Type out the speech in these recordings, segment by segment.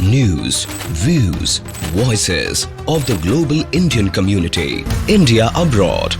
News, views, voices of the global Indian community. India abroad.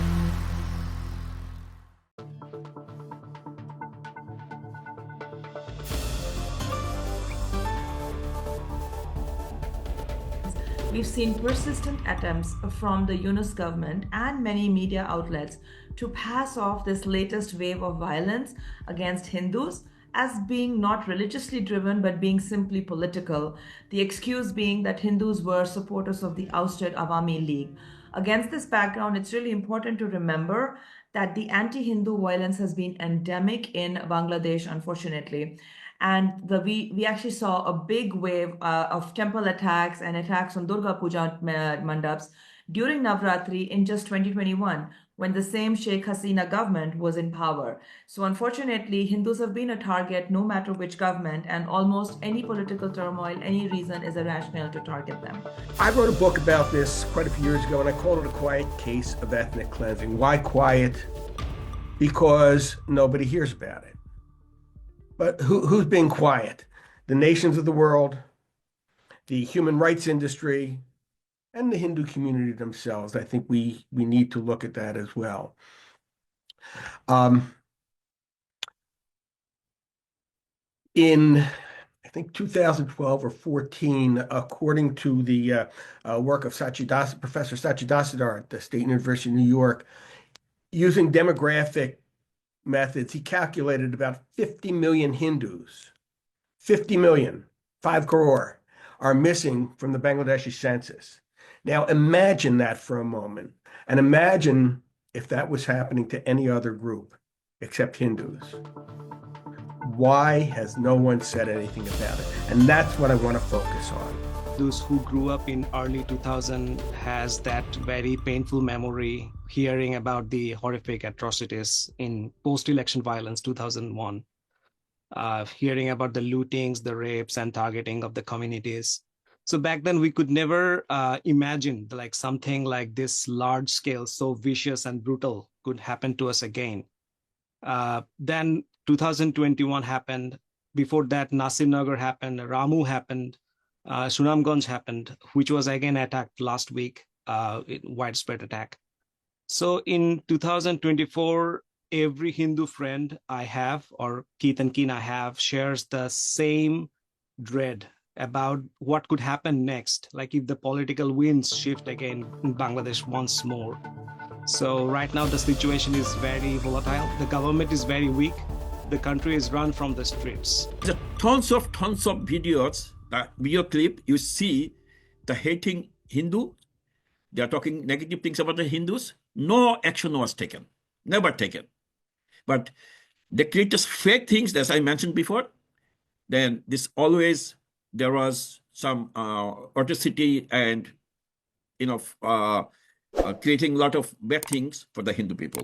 We've seen persistent attempts from the Yunus government and many media outlets to pass off this latest wave of violence against Hindus as being not religiously driven but being simply political. The excuse being that Hindus were supporters of the ousted Awami League. Against this background, it's really important to remember that the anti-Hindu violence has been endemic in Bangladesh, unfortunately. And we actually saw a big wave of temple attacks and attacks on Durga Puja mandaps during Navratri in just 2021, when the same Sheikh Hasina government was in power. So unfortunately, Hindus have been a target no matter which government, and almost any political turmoil, any reason is a rationale to target them. I wrote a book about this quite a few years ago, and I called it A Quiet Case of Ethnic Cleansing. Why quiet? Because nobody hears about it. But who's being quiet? The nations of the world, the human rights industry, and the Hindu community themselves. I think we need to look at that as well. In, I think, 2012 or 14, according to the work of Professor Sachidasadar at the State University of New York, using demographic methods, he calculated about 50 million Hindus, 50 million, 5 crore, are missing from the Bangladeshi census. Now imagine that for a moment, and imagine if that was happening to any other group except Hindus. Why has no one said anything about it? And that's what I want to focus on. Those who grew up in early 2000 has that very painful memory hearing about the horrific atrocities in post-election violence 2001, hearing about the lootings, the rapes, and targeting of the communities. So back then we could never imagine like something like this large scale, so vicious and brutal could happen to us again. Then 2021 happened. Before that, Nasir Nagar happened, Ramu happened, Sunamganj happened, which was again attacked last week, widespread attack. So in 2024, every Hindu friend I have or kith and kin I have shares the same dread about what could happen next, like if the political winds shift again in Bangladesh once more. So right now the situation is very volatile. The government is very weak. The country is run from the streets. There's tons of videos, the video clip, you see the hating Hindu. They are talking negative things about the Hindus. No action was taken, never taken. But they create just fake things, as I mentioned before. Then there was some atrocity and, creating a lot of bad things for the Hindu people.